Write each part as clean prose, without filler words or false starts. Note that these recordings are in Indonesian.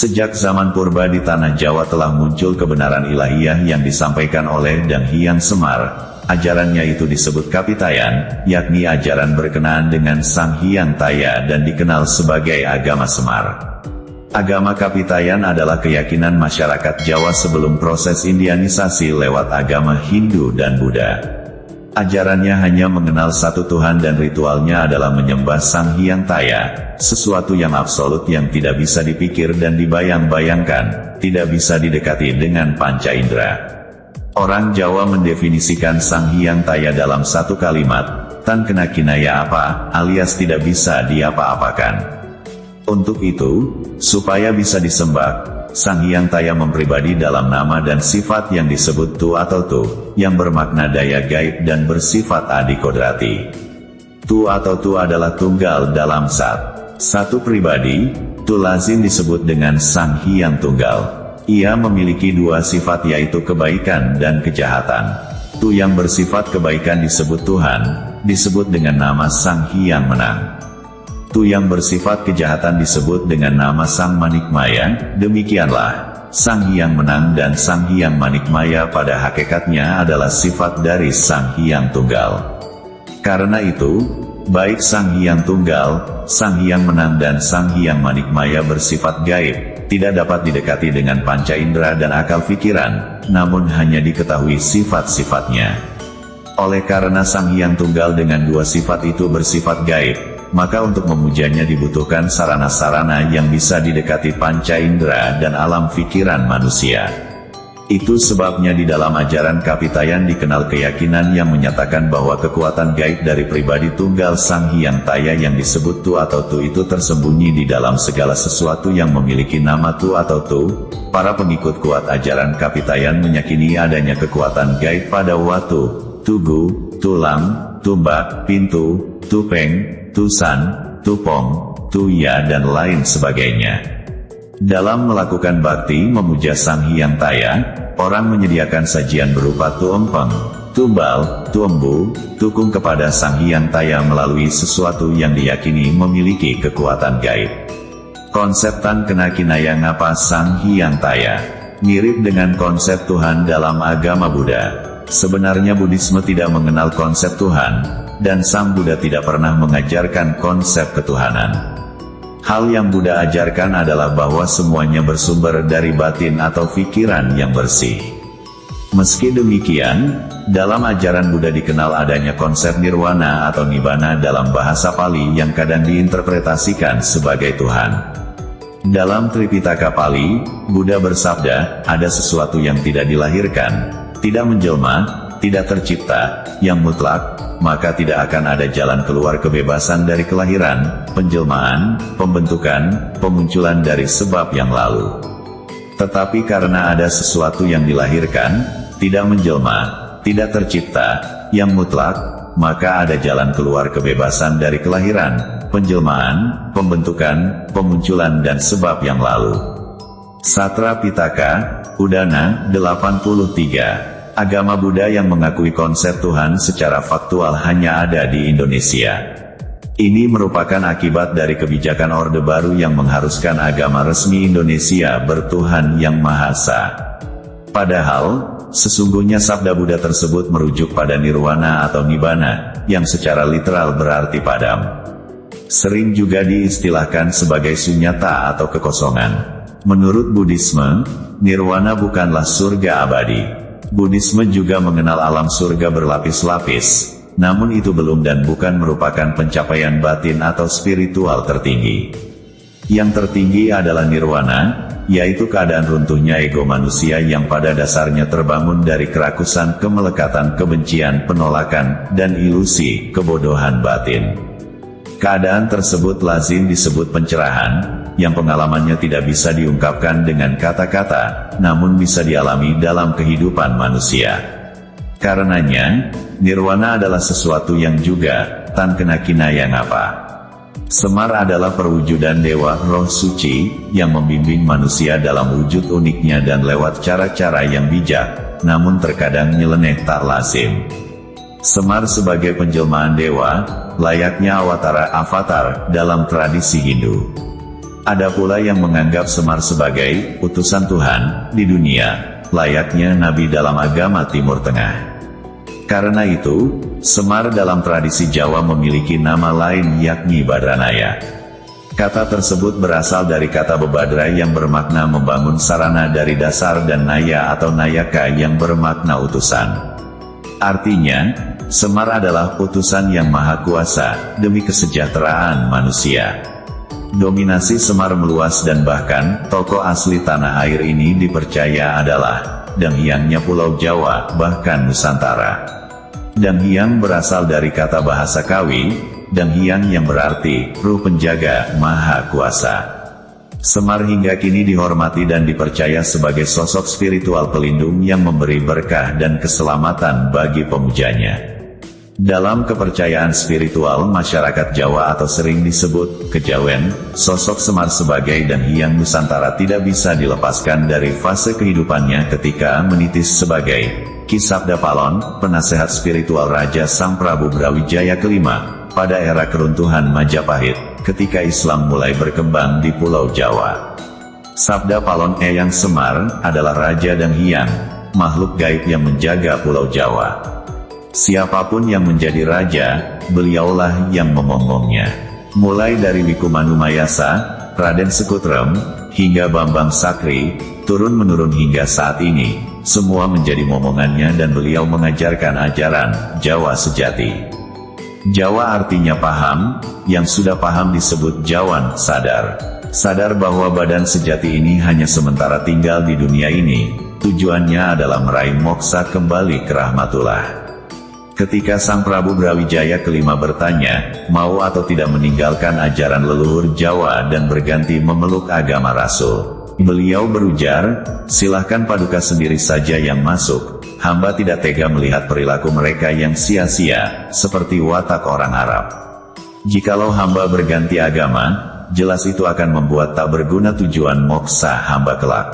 Sejak zaman purba di tanah Jawa telah muncul kebenaran ilahiyah yang disampaikan oleh Dang Hyang Semar. Ajarannya itu disebut Kapitayan, yakni ajaran berkenaan dengan Sang Hyang Taya dan dikenal sebagai agama Semar. Agama Kapitayan adalah keyakinan masyarakat Jawa sebelum proses Indianisasi lewat agama Hindu dan Buddha. Ajarannya hanya mengenal satu Tuhan dan ritualnya adalah menyembah Sang Hyang Taya, sesuatu yang absolut yang tidak bisa dipikir dan dibayang-bayangkan, tidak bisa didekati dengan panca indera. Orang Jawa mendefinisikan Sang Hyang Taya dalam satu kalimat, tan kena kinaya apa, alias tidak bisa diapa-apakan. Untuk itu, supaya bisa disembah, Sang Hyang Taya mempribadi dalam nama dan sifat yang disebut Tu atau Tu, yang bermakna daya gaib dan bersifat adikodrati. Tu atau Tu adalah tunggal dalam satu pribadi. Tu lazim disebut dengan Sang Hyang Tunggal. Ia memiliki dua sifat yaitu kebaikan dan kejahatan. Tu yang bersifat kebaikan disebut Tuhan, disebut dengan nama Sang Hyang Menang. Tu yang bersifat kejahatan disebut dengan nama Sang Manikmaya. Demikianlah, Sang Hyang Menang dan Sang Hyang Manikmaya pada hakikatnya adalah sifat dari Sang Hyang Tunggal. Karena itu, baik Sang Hyang Tunggal, Sang Hyang Menang dan Sang Hyang Manikmaya bersifat gaib, tidak dapat didekati dengan panca indera dan akal pikiran, namun hanya diketahui sifat-sifatnya. Oleh karena Sang Hyang Tunggal dengan dua sifat itu bersifat gaib, maka untuk memujanya dibutuhkan sarana-sarana yang bisa didekati panca indera dan alam pikiran manusia. Itu sebabnya di dalam ajaran Kapitayan dikenal keyakinan yang menyatakan bahwa kekuatan gaib dari pribadi tunggal Sang Hyang Taya yang disebut Tu atau Tu itu tersembunyi di dalam segala sesuatu yang memiliki nama Tu atau Tu. Para pengikut kuat ajaran Kapitayan meyakini adanya kekuatan gaib pada watu, tugu, tulang, tumbak, pintu, tupeng, tusan, tupong, tuya dan lain sebagainya. Dalam melakukan bakti memuja Sang Hyang Taya, orang menyediakan sajian berupa tuempeng, tumbal, tuembu, tukung kepada Sang Hyang Taya melalui sesuatu yang diyakini memiliki kekuatan gaib. Konsep tan kena kinaya ngapa Sang Hyang Taya mirip dengan konsep Tuhan dalam agama Buddha. Sebenarnya Buddhisme tidak mengenal konsep Tuhan, dan Sang Buddha tidak pernah mengajarkan konsep ketuhanan. Hal yang Buddha ajarkan adalah bahwa semuanya bersumber dari batin atau pikiran yang bersih. Meski demikian, dalam ajaran Buddha dikenal adanya konsep nirwana atau nibbana dalam bahasa Pali yang kadang diinterpretasikan sebagai Tuhan. Dalam Tripitaka Pali, Buddha bersabda, ada sesuatu yang tidak dilahirkan, tidak menjelma, tidak tercipta, yang mutlak, maka tidak akan ada jalan keluar kebebasan dari kelahiran, penjelmaan, pembentukan, pemunculan dari sebab yang lalu. Tetapi karena ada sesuatu yang dilahirkan, tidak menjelma, tidak tercipta, yang mutlak, maka ada jalan keluar kebebasan dari kelahiran, penjelmaan, pembentukan, pemunculan dan sebab yang lalu. Satra Pitaka, Udana, 83. Agama Buddha yang mengakui konsep Tuhan secara faktual hanya ada di Indonesia. Ini merupakan akibat dari kebijakan Orde Baru yang mengharuskan agama resmi Indonesia bertuhan yang Maha Esa. Padahal, sesungguhnya sabda Buddha tersebut merujuk pada nirwana atau nibbana, yang secara literal berarti padam. Sering juga diistilahkan sebagai sunyata atau kekosongan. Menurut Buddhisme, nirwana bukanlah surga abadi. Buddhisme juga mengenal alam surga berlapis-lapis, namun itu belum dan bukan merupakan pencapaian batin atau spiritual tertinggi. Yang tertinggi adalah nirwana, yaitu keadaan runtuhnya ego manusia yang pada dasarnya terbangun dari kerakusan, kemelekatan, kebencian, penolakan, dan ilusi, kebodohan batin. Keadaan tersebut lazim disebut pencerahan, yang pengalamannya tidak bisa diungkapkan dengan kata-kata, namun bisa dialami dalam kehidupan manusia. Karenanya, nirwana adalah sesuatu yang juga, tan kena kinaya ngapa. Semar adalah perwujudan dewa roh suci, yang membimbing manusia dalam wujud uniknya dan lewat cara-cara yang bijak, namun terkadang nyeleneh tak lazim. Semar sebagai penjelmaan dewa, layaknya avatar dalam tradisi Hindu. Ada pula yang menganggap Semar sebagai utusan Tuhan di dunia, layaknya nabi dalam agama Timur Tengah. Karena itu, Semar dalam tradisi Jawa memiliki nama lain yakni Badranaya. Kata tersebut berasal dari kata bebadra yang bermakna membangun sarana dari dasar dan naya atau nayaka yang bermakna utusan. Artinya, Semar adalah utusan yang maha kuasa demi kesejahteraan manusia. Dominasi Semar meluas dan bahkan tokoh asli tanah air ini dipercaya adalah Danghyangnya Pulau Jawa bahkan Nusantara. Danghyang berasal dari kata bahasa Kawi, Danghyang yang berarti ruh penjaga maha kuasa. Semar hingga kini dihormati dan dipercaya sebagai sosok spiritual pelindung yang memberi berkah dan keselamatan bagi pemujanya. Dalam kepercayaan spiritual masyarakat Jawa atau sering disebut kejawen, sosok Semar sebagai Danghyang Nusantara tidak bisa dilepaskan dari fase kehidupannya ketika menitis sebagai Ki Sabda Palon, penasehat spiritual Raja Sang Prabu Brawijaya kelima, pada era keruntuhan Majapahit, ketika Islam mulai berkembang di Pulau Jawa. Sabda Palon Eyang Semar adalah Raja Danghyang, makhluk gaib yang menjaga Pulau Jawa. Siapapun yang menjadi raja, beliaulah yang memomongnya. Mulai dari Wiku Manumayasa, Raden Sekutrem, hingga Bambang Sakri, turun-menurun hingga saat ini, semua menjadi momongannya dan beliau mengajarkan ajaran Jawa sejati. Jawa artinya paham, yang sudah paham disebut Jawan sadar. Sadar bahwa badan sejati ini hanya sementara tinggal di dunia ini, tujuannya adalah meraih moksa kembali ke rahmatullah. Ketika Sang Prabu Brawijaya kelima bertanya, mau atau tidak meninggalkan ajaran leluhur Jawa dan berganti memeluk agama Rasul, beliau berujar, silahkan Paduka sendiri saja yang masuk, hamba tidak tega melihat perilaku mereka yang sia-sia, seperti watak orang Arab. Jikalau hamba berganti agama, jelas itu akan membuat tak berguna tujuan moksa hamba kelak.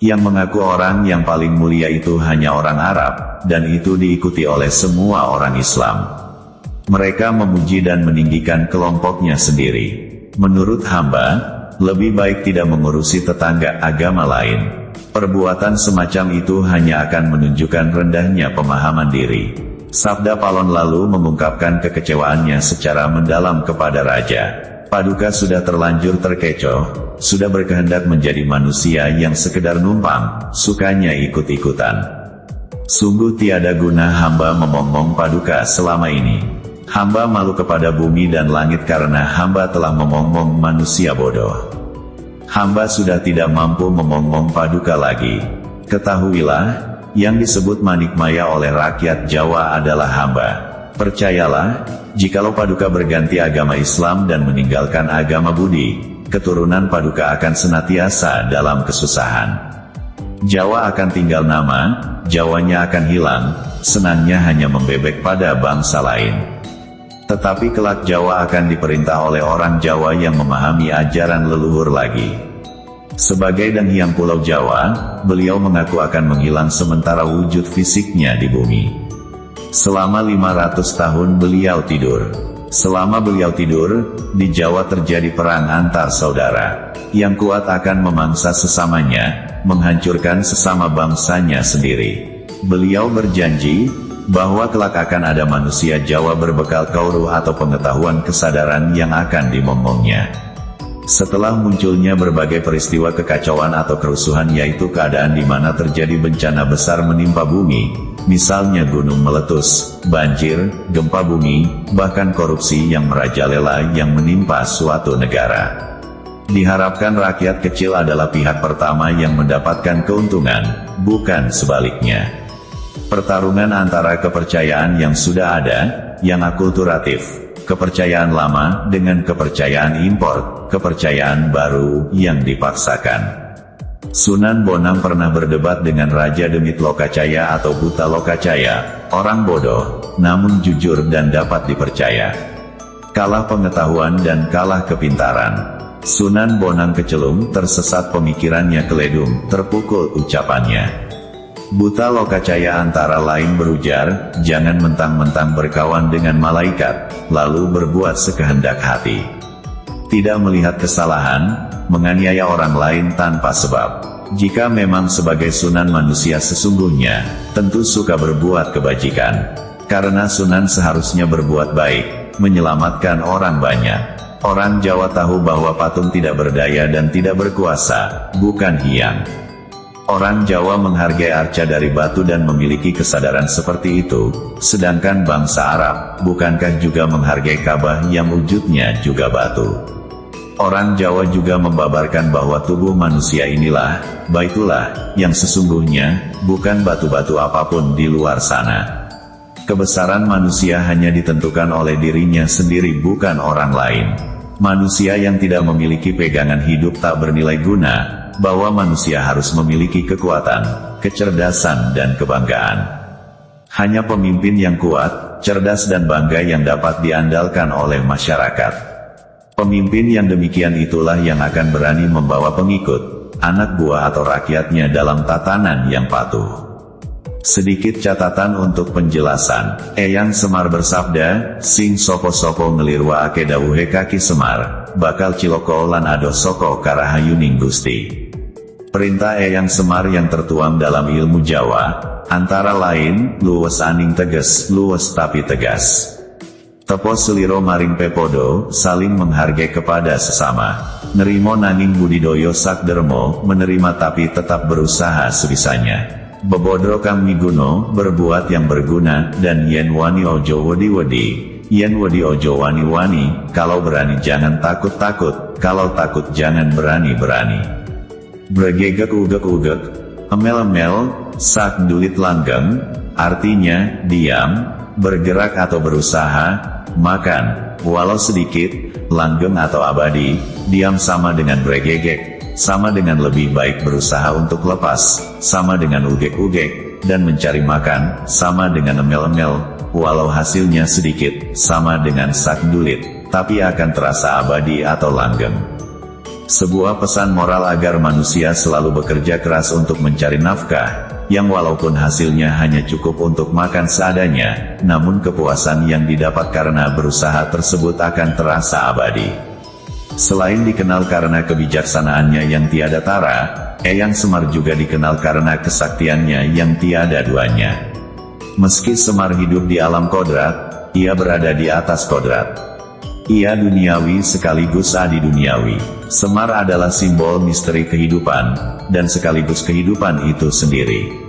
Yang mengaku orang yang paling mulia itu hanya orang Arab, dan itu diikuti oleh semua orang Islam. Mereka memuji dan meninggikan kelompoknya sendiri. Menurut hamba, lebih baik tidak mengurusi tetangga agama lain. Perbuatan semacam itu hanya akan menunjukkan rendahnya pemahaman diri. Sabda Palon lalu mengungkapkan kekecewaannya secara mendalam kepada Raja. Paduka sudah terlanjur terkecoh, sudah berkehendak menjadi manusia yang sekedar numpang, sukanya ikut-ikutan. Sungguh tiada guna hamba memonggong Paduka selama ini. Hamba malu kepada bumi dan langit karena hamba telah memonggong manusia bodoh. Hamba sudah tidak mampu memonggong Paduka lagi. Ketahuilah, yang disebut manikmaya oleh rakyat Jawa adalah hamba. Percayalah, jikalau Paduka berganti agama Islam dan meninggalkan agama Budi, keturunan Paduka akan senantiasa dalam kesusahan. Jawa akan tinggal nama, Jawanya akan hilang, senangnya hanya membebek pada bangsa lain. Tetapi kelak Jawa akan diperintah oleh orang Jawa yang memahami ajaran leluhur lagi. Sebagai Danghyang Pulau Jawa, beliau mengaku akan menghilang sementara wujud fisiknya di bumi. Selama 500 tahun beliau tidur. Selama beliau tidur, di Jawa terjadi perang antar saudara. Yang kuat akan memangsa sesamanya, menghancurkan sesama bangsanya sendiri. Beliau berjanji, bahwa kelak akan ada manusia Jawa berbekal kauruh atau pengetahuan kesadaran yang akan dimomongnya. Setelah munculnya berbagai peristiwa kekacauan atau kerusuhan yaitu keadaan di mana terjadi bencana besar menimpa bumi, misalnya gunung meletus, banjir, gempa bumi, bahkan korupsi yang merajalela yang menimpa suatu negara. Diharapkan rakyat kecil adalah pihak pertama yang mendapatkan keuntungan, bukan sebaliknya. Pertarungan antara kepercayaan yang sudah ada, yang akulturatif, kepercayaan lama dengan kepercayaan impor, kepercayaan baru yang dipaksakan. Sunan Bonang pernah berdebat dengan Raja Demit Lokacaya atau Buta Lokacaya, orang bodoh, namun jujur dan dapat dipercaya. Kalah pengetahuan dan kalah kepintaran. Sunan Bonang kecelung, tersesat pemikirannya keledung, terpukul ucapannya. Buta Lokacaya antara lain berujar, jangan mentang-mentang berkawan dengan malaikat, lalu berbuat sekehendak hati. Tidak melihat kesalahan, menganiaya orang lain tanpa sebab. Jika memang sebagai sunan manusia sesungguhnya, tentu suka berbuat kebajikan. Karena sunan seharusnya berbuat baik, menyelamatkan orang banyak. Orang Jawa tahu bahwa patung tidak berdaya dan tidak berkuasa, bukan hyang. Orang Jawa menghargai arca dari batu dan memiliki kesadaran seperti itu, sedangkan bangsa Arab, bukankah juga menghargai Ka'bah yang wujudnya juga batu? Orang Jawa juga membabarkan bahwa tubuh manusia inilah, Baitullah, yang sesungguhnya, bukan batu-batu apapun di luar sana. Kebesaran manusia hanya ditentukan oleh dirinya sendiri bukan orang lain. Manusia yang tidak memiliki pegangan hidup tak bernilai guna, bahwa manusia harus memiliki kekuatan, kecerdasan dan kebanggaan. Hanya pemimpin yang kuat, cerdas dan bangga yang dapat diandalkan oleh masyarakat. Pemimpin yang demikian itulah yang akan berani membawa pengikut, anak buah atau rakyatnya dalam tatanan yang patuh. Sedikit catatan untuk penjelasan. Eyang Semar bersabda, sing sopo-sopo ngelirwa ake dawuhe Kaki Semar, bakal ciloko lan adoh soko karahayuning Gusti. Perintah Eyang Semar yang tertuang dalam ilmu Jawa, antara lain, luwes aning teges, luwes tapi tegas. Tepo seliro maring pepodo, saling menghargai kepada sesama. Nerimo nanging budidoyo sak dermo, menerima tapi tetap berusaha sebisanya. Bebodro kang miguno, berbuat yang berguna, dan yen wani ojo wedi-wedi, yen wedi ojo wani-wani, kalau berani jangan takut-takut, kalau takut jangan berani-berani. Bregegek ugek-ugek, emel-emel, sak dulit langgeng, artinya, diam, bergerak atau berusaha, makan, walau sedikit, langgeng atau abadi, diam sama dengan bregegek, sama dengan lebih baik berusaha untuk lepas, sama dengan ugek-ugek, dan mencari makan, sama dengan emel-emel, walau hasilnya sedikit, sama dengan sak dulit, tapi akan terasa abadi atau langgeng. Sebuah pesan moral agar manusia selalu bekerja keras untuk mencari nafkah, yang walaupun hasilnya hanya cukup untuk makan seadanya, namun kepuasan yang didapat karena berusaha tersebut akan terasa abadi. Selain dikenal karena kebijaksanaannya yang tiada tara, Eyang Semar juga dikenal karena kesaktiannya yang tiada duanya. Meski Semar hidup di alam kodrat, ia berada di atas kodrat. Ia duniawi sekaligus adi duniawi. Semar adalah simbol misteri kehidupan, dan sekaligus kehidupan itu sendiri.